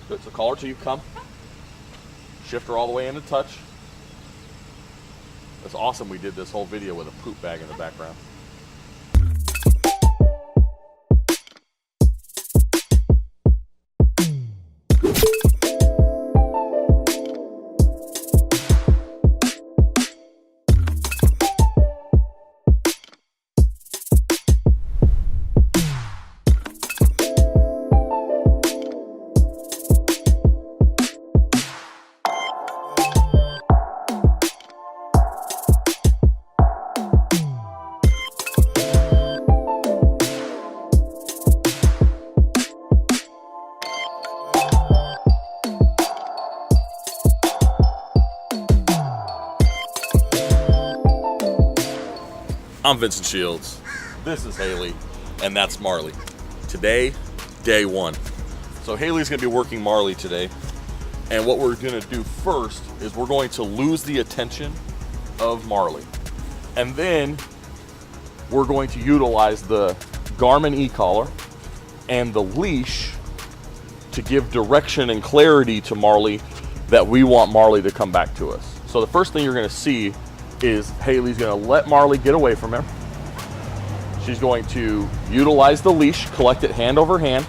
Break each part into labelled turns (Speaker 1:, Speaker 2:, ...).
Speaker 1: Good, so call her till you come. Shift her all the way into touch. That's awesome we did this whole video with a poop bag in the background. I'm Vincent Shields, this is Hailey, and that's Marley. Today, day one. So Hailey's gonna be working Marley today, and what we're gonna do first is we're going to lose the attention of Marley. And then we're going to utilize the Garmin e-collar and the leash to give direction and clarity to Marley that we want Marley to come back to us. So the first thing you're gonna see is Hailey's gonna let Marley get away from her. She's going to utilize the leash, collect it hand over hand,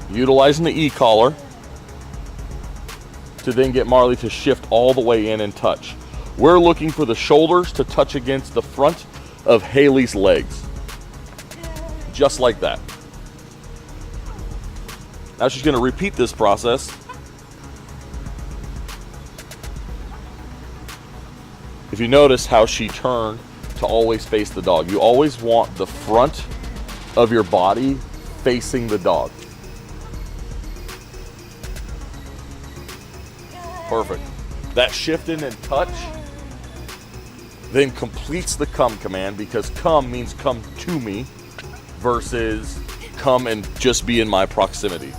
Speaker 1: utilizing the e-collar to then get Marley to shift all the way in and touch. We're looking for the shoulders to touch against the front of Hailey's legs. Just like that. Now she's gonna repeat this process. If you notice how she turned to always face the dog, you always want the front of your body facing the dog. Perfect. That shift in and touch then completes the come command, because come means come to me versus come and just be in my proximity.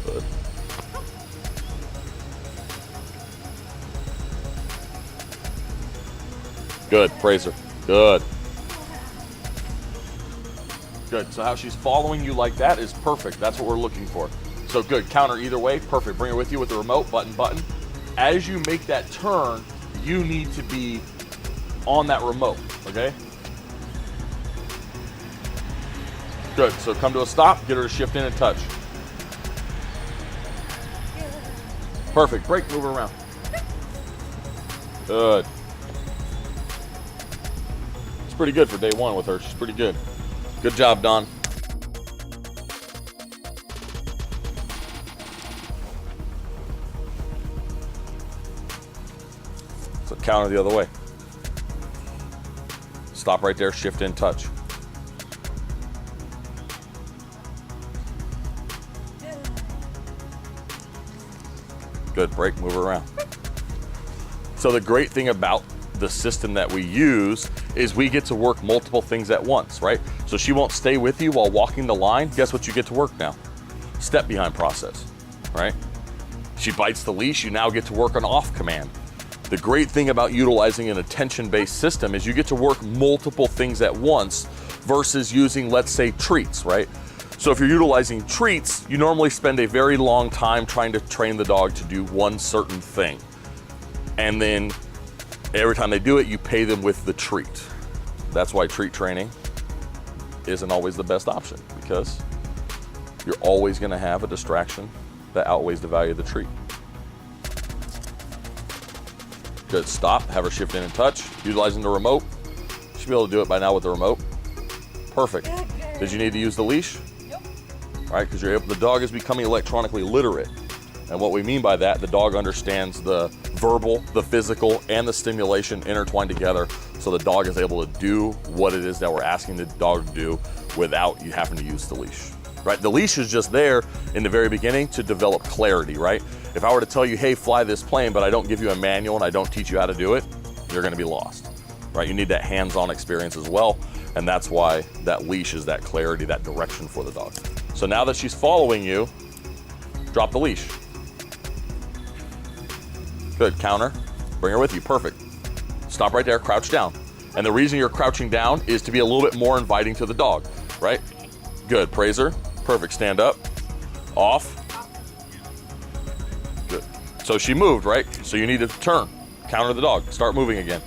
Speaker 1: Good. Good, praise her. Good. Good, so how she's following you like that is perfect. That's what we're looking for. So good, counter either way, perfect. Bring her with you with the remote, button. As you make that turn, you need to be on that remote, okay? Good, so come to a stop, get her to shift in and touch. Perfect, break, move her around. Good. Pretty good for day one with her. She's pretty good. Good job, Don. So counter the other way. Stop right there, shift in, touch. Good, break, move her around. So the great thing about the system that we use is we get to work multiple things at once, right? So she won't stay with you while walking the line. Guess what you get to work now? Step behind process, right? She bites the leash, you now get to work on off command. The great thing about utilizing an attention-based system is you get to work multiple things at once versus using, let's say, treats, right? So if you're utilizing treats, you normally spend a very long time trying to train the dog to do one certain thing. And then every time they do it, you pay them with the treat. That's why treat training isn't always the best option, because you're always gonna have a distraction that outweighs the value of the treat. Good, stop, have her shift in and touch, utilizing the remote. You should be able to do it by now with the remote. Perfect. Did you need to use the leash?
Speaker 2: Nope.
Speaker 1: All right, because the dog is becoming electronically literate. And what we mean by that, the dog understands the verbal, the physical, and the stimulation intertwined together, so the dog is able to do what it is that we're asking the dog to do without you having to use the leash, right? The leash is just there in the very beginning to develop clarity, right? If I were to tell you, hey, fly this plane, but I don't give you a manual and I don't teach you how to do it, you're gonna be lost, right? You need that hands-on experience as well, and that's why that leash is that clarity, that direction for the dog. So now that she's following you, drop the leash. Good, counter, bring her with you, perfect. Stop right there, crouch down. And the reason you're crouching down is to be a little bit more inviting to the dog, right? Good, praise her, Perfect, stand up, off. Good. So she moved, right? So you need to turn, counter the dog, start moving again.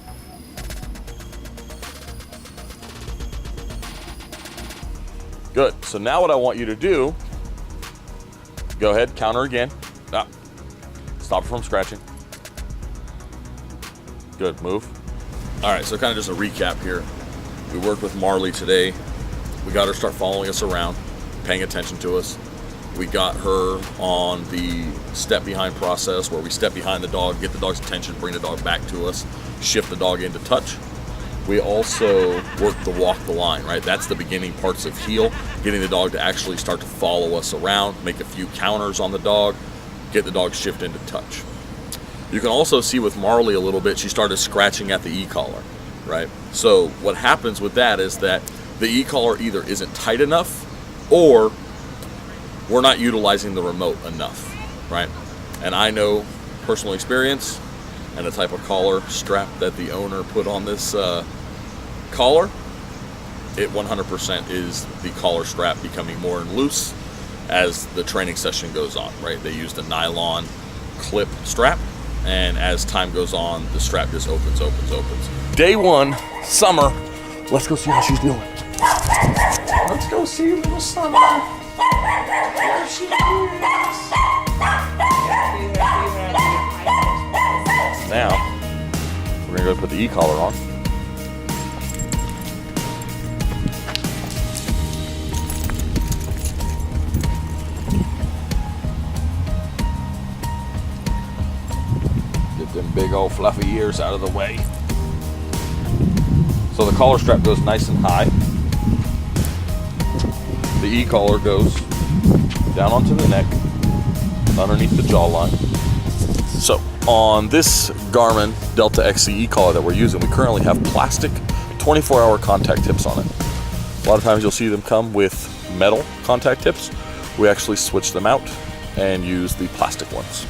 Speaker 1: Good, so now what I want you to do, go ahead, counter again. Ah. Stop her from scratching. Good, move. All right, so kind of just a recap here. We worked with Marley today. We got her to start following us around, paying attention to us. We got her on the step behind process where we step behind the dog, get the dog's attention, bring the dog back to us, shift the dog into touch. We also work the walk the line, right? That's the beginning parts of heel, getting the dog to actually start to follow us around, make a few counters on the dog, get the dog shift into touch. You can also see with Marley a little bit, she started scratching at the e-collar, right? So what happens with that is that the e-collar either isn't tight enough or we're not utilizing the remote enough, right? And I know personal experience and the type of collar strap that the owner put on this collar, it 100% is the collar strap becoming more loose as the training session goes on, right? They used a nylon clip strap, and as time goes on, the strap just opens. Day one, Summer. Let's go see how she's doing. Let's go see little Summer. There she is. Now, we're gonna go put the e-collar on. Get them big old fluffy ears out of the way. So the collar strap goes nice and high. The e-collar goes down onto the neck, underneath the jawline. So on this Garmin Delta XC e-collar that we're using, we currently have plastic 24-hour contact tips on it. A lot of times you'll see them come with metal contact tips. We actually switch them out and use the plastic ones.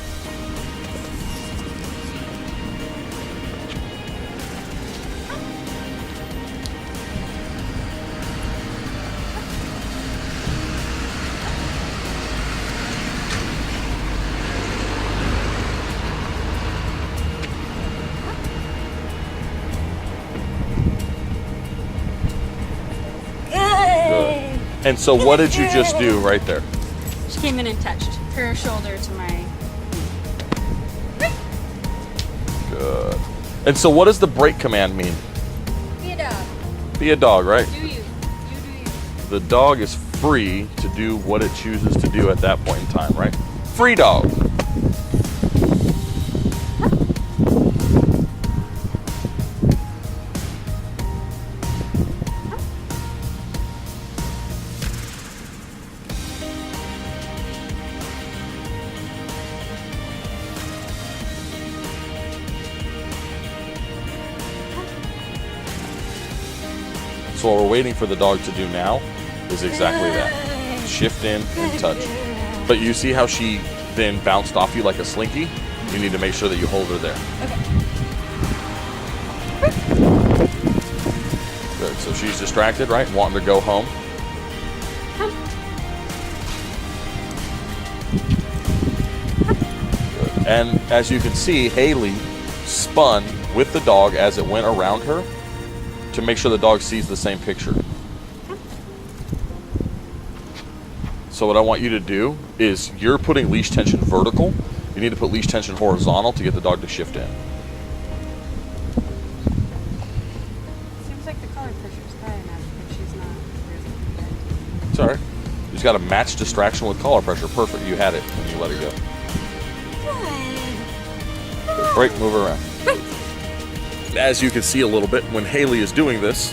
Speaker 1: And so what did you just do right there?
Speaker 2: She came in and touched her shoulder to my...
Speaker 1: Good. And so what does the break command mean?
Speaker 2: Be a dog.
Speaker 1: Be a dog, right?
Speaker 2: Do you. You do you.
Speaker 1: The dog is free to do what it chooses to do at that point in time, right? Free dog. So what we're waiting for the dog to do now is exactly that. Shift in and touch. But you see how she then bounced off you like a slinky? You need to make sure that you hold her there.
Speaker 2: Okay.
Speaker 1: Good. So she's distracted, right? Wanting to go home. Good. And as you can see, Hailey spun with the dog as it went around her to make sure the dog sees the same picture. So what I want you to do is you're putting leash tension vertical. You need to put leash tension horizontal to get the dog to shift in.
Speaker 2: Seems like the collar pressure's high enough, but she's not really.
Speaker 1: It's all right. You just got to match distraction with collar pressure. Perfect. You had it when you let it go. Good. Break, move her around. As you can see a little bit, when Hailey is doing this,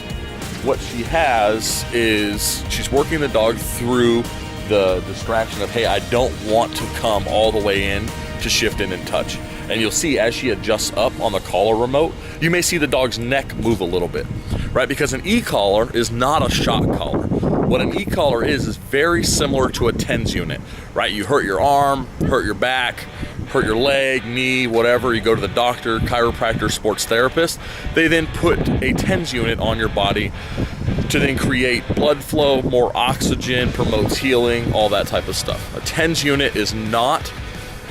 Speaker 1: what she has is she's working the dog through the distraction of, hey, I don't want to come all the way in to shift in and touch. And you'll see as she adjusts up on the collar remote, you may see the dog's neck move a little bit, right? Because an e-collar is not a shock collar. What an e-collar is very similar to a TENS unit, right? You hurt your arm, hurt your back, hurt your leg, knee, whatever, you go to the doctor, chiropractor, sports therapist. They then put a TENS unit on your body to then create blood flow, more oxygen, promotes healing, all that type of stuff. A TENS unit is not,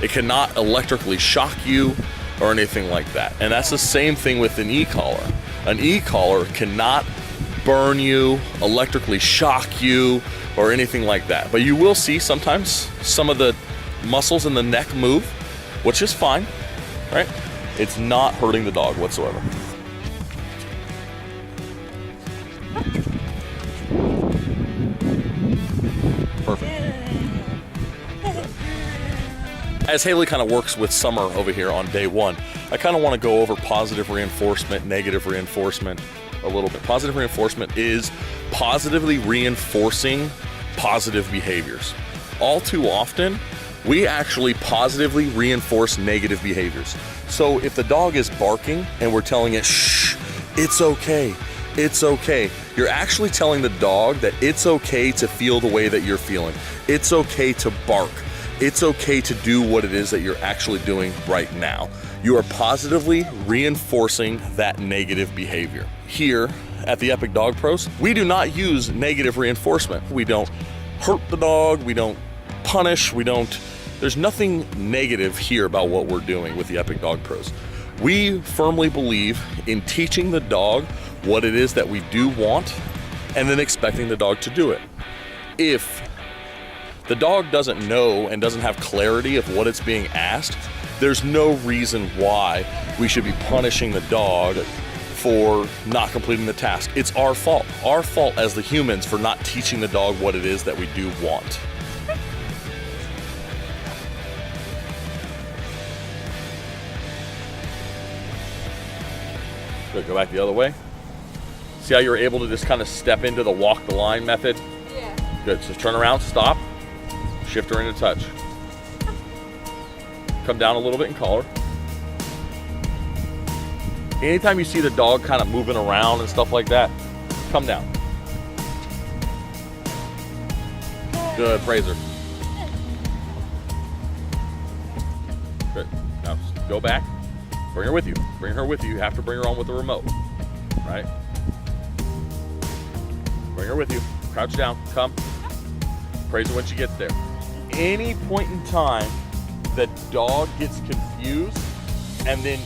Speaker 1: it cannot electrically shock you or anything like that. And that's the same thing with an e-collar. An e-collar cannot burn you, electrically shock you, or anything like that. But you will see sometimes some of the muscles in the neck move, which is fine, right? It's not hurting the dog whatsoever. Perfect. As Hailey kind of works with Summer over here on day one, I kind of want to go over positive reinforcement, negative reinforcement a little bit. Positive reinforcement is positively reinforcing positive behaviors. All too often, we actually positively reinforce negative behaviors. So if the dog is barking and we're telling it, shh, it's okay, it's okay, you're actually telling the dog that it's okay to feel the way that you're feeling. It's okay to bark. It's okay to do what it is that you're actually doing right now. You are positively reinforcing that negative behavior. Here at the Epic Dog Pros, we do not use negative reinforcement. We don't hurt the dog, we don't punish, there's nothing negative here about what we're doing with the Epic Dog Pros. We firmly believe in teaching the dog what it is that we do want and then expecting the dog to do it. If the dog doesn't know and doesn't have clarity of what it's being asked, there's no reason why we should be punishing the dog for not completing the task. It's our fault as the humans for not teaching the dog what it is that we do want. Good, go back the other way. See how you're able to just kind of step into the walk the line method?
Speaker 2: Yeah.
Speaker 1: Good, so turn around, stop, shift her into touch. Come down a little bit and collar. Anytime you see the dog kind of moving around and stuff like that, come down. Good, praise her. Good, now go back, bring her with you. Bring her with you, you have to bring her on with the remote, right? Bring her with you, crouch down, come. Praise her when she gets there. Any point in time that dog gets confused and then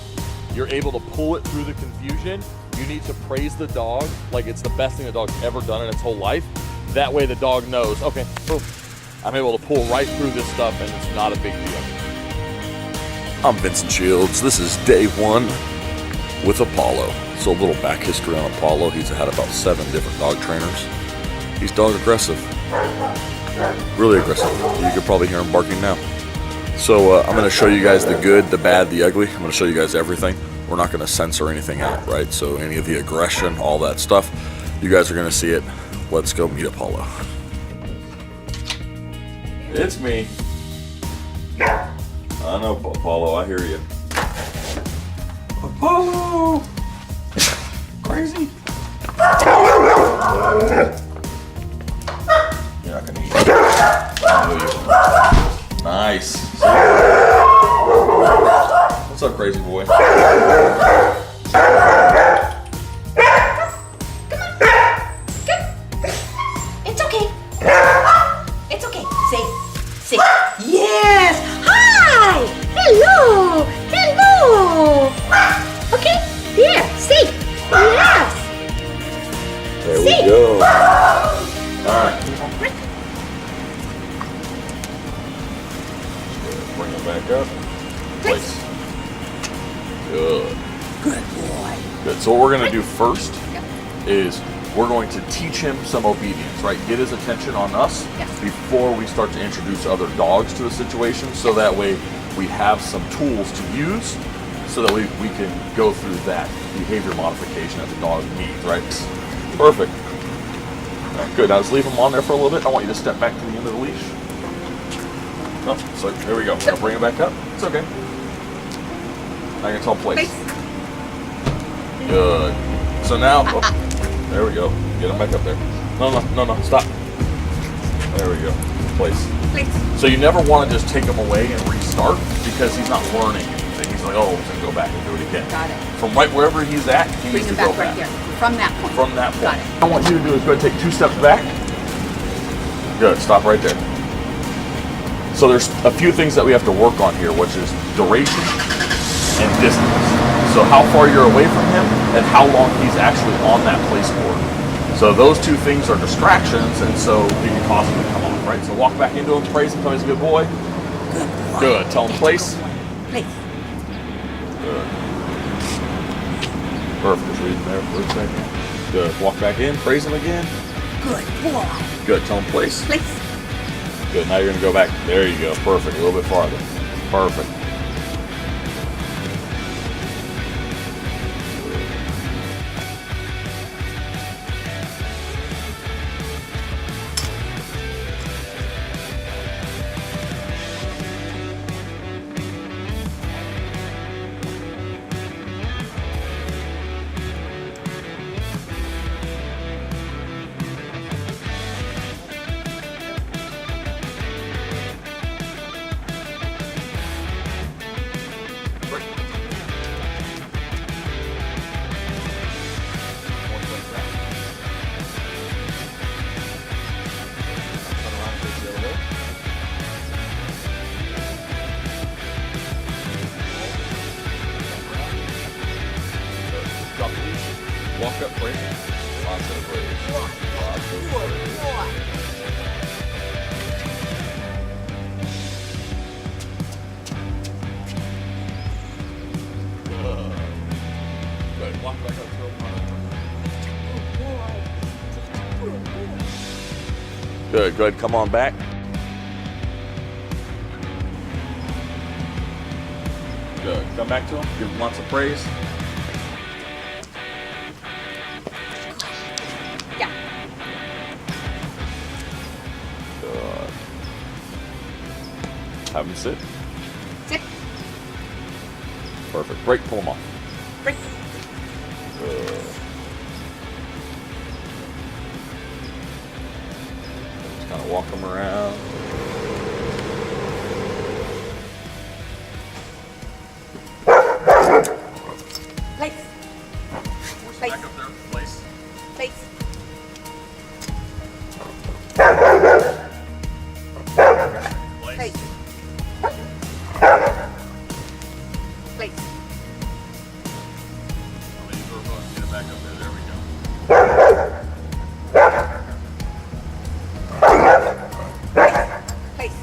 Speaker 1: you're able to pull it through the confusion, you need to praise the dog like it's the best thing the dog's ever done in its whole life. That way the dog knows, okay, boom, I'm able to pull right through this stuff and it's not a big deal. I'm Vincent Shields. This is day one with Apollo. So a little back history on Apollo. He's had about 7 different dog trainers. He's dog aggressive. Really aggressive. You could probably hear him barking now. So I'm going to show you guys the good, the bad, the ugly. I'm going to show you guys everything. We're not going to censor anything out, right? So any of the aggression, all that stuff, you guys are going to see it. Let's go meet Apollo. It's me. I know, Apollo, I hear you. Apollo! Crazy? You're not gonna eat it. I know you. Nice. What's up, crazy boy?
Speaker 3: It's okay. It's okay. Say. Yes. Hi. Hello. Okay. Here. Say. Yes.
Speaker 1: There we go. All right. Bring him back up. Place. Good.
Speaker 3: Good boy.
Speaker 1: Good. So what we're going to do first is we're going to teach him some obedience, right? Get his attention on us before we start to introduce other dogs to the situation, so that way we have some tools to use so that we can go through that behavior modification that the dog needs, right? Perfect. All right, good. Now just leave him on there for a little bit. I want you to step back to the end of the leash. Oh, so there we go. We're going to bring him back up. It's okay. Now you're going to tell place. Good. So now, oh, there we go. Get him back up there. No, stop. There we go. Place. So you never want to just take him away and restart because he's not learning anything. He's he's like, oh, he's gonna go back and do it again.
Speaker 3: Got it.
Speaker 1: From right wherever he's at, he
Speaker 3: Bring
Speaker 1: needs
Speaker 3: him
Speaker 1: to go
Speaker 3: back right
Speaker 1: back.
Speaker 3: there. From that point.
Speaker 1: From that point.
Speaker 3: Got it.
Speaker 1: What I want you to do is go ahead and take 2 steps back. Good, stop right there. So there's a few things that we have to work on here, which is duration and distance. So how far you're away from him and how long he's actually on that place board. So those 2 things are distractions, and so you can cause him to come off, right? So walk back into him, praise him, tell him he's a good boy.
Speaker 3: Good boy.
Speaker 1: Good, tell him place.
Speaker 3: Place.
Speaker 1: Good. Perfect, just read him there for a second. Good, walk back in, praise him again.
Speaker 3: Good boy.
Speaker 1: Good, tell him place.
Speaker 3: Place.
Speaker 1: Good, now you're gonna go back. There you go, perfect, a little bit farther. Perfect. Walk up, praise. Lots of praise. Lots of praise. Good. Walk back up to him. Good, good. Come on back. Good. Come back to him. Give him lots of praise.
Speaker 3: Yeah.
Speaker 1: Good. Have him sit.
Speaker 3: Sit.
Speaker 1: Perfect. Break. Pull him off.
Speaker 3: Break.
Speaker 1: Good. Just kind of walk him around.
Speaker 3: Place. Place.
Speaker 1: Back up there. Place.
Speaker 3: Place.
Speaker 1: Place.
Speaker 3: Place.
Speaker 1: Get it back up there. There we go.
Speaker 3: Place.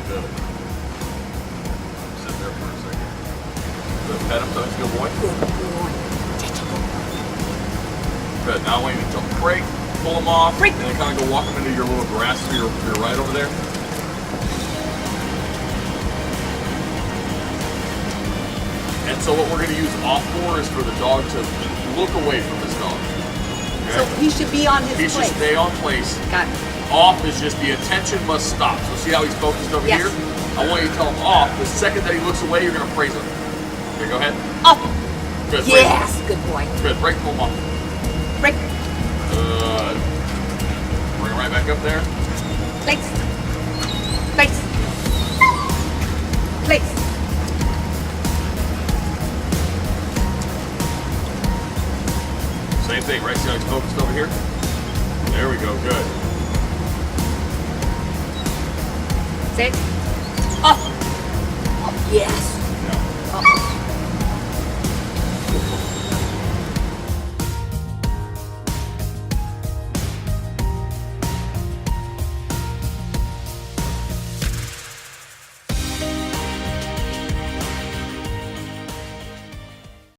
Speaker 1: Good. Sit there for a second. Good. Pet him. Tell him he's a good boy.
Speaker 3: Good boy.
Speaker 1: Good. Now I want you to jump break, pull him off,
Speaker 3: Break.
Speaker 1: and then kind of go walk him into your little grass to your right over there. And so what we're going to use off for is for the dog to look away from this dog. Okay?
Speaker 3: So he should be on his
Speaker 1: He
Speaker 3: place.
Speaker 1: should stay on place.
Speaker 3: Got it.
Speaker 1: Off is just the attention must stop. So see how he's focused over
Speaker 3: Yes.
Speaker 1: here? I want you to tell him off. The second that he looks away, you're going to praise him. Okay, go ahead.
Speaker 3: Up.
Speaker 1: Good. Praise him.
Speaker 3: Yes. Good boy.
Speaker 1: Good. Break, pull him off.
Speaker 3: Break.
Speaker 1: Good. Bring him right back up there.
Speaker 3: Place. Place. Place.
Speaker 1: Same thing, right? See how he's focused over here? There we go. Good.
Speaker 3: Sit. Up. Up. Yes.
Speaker 1: Now,
Speaker 3: Up.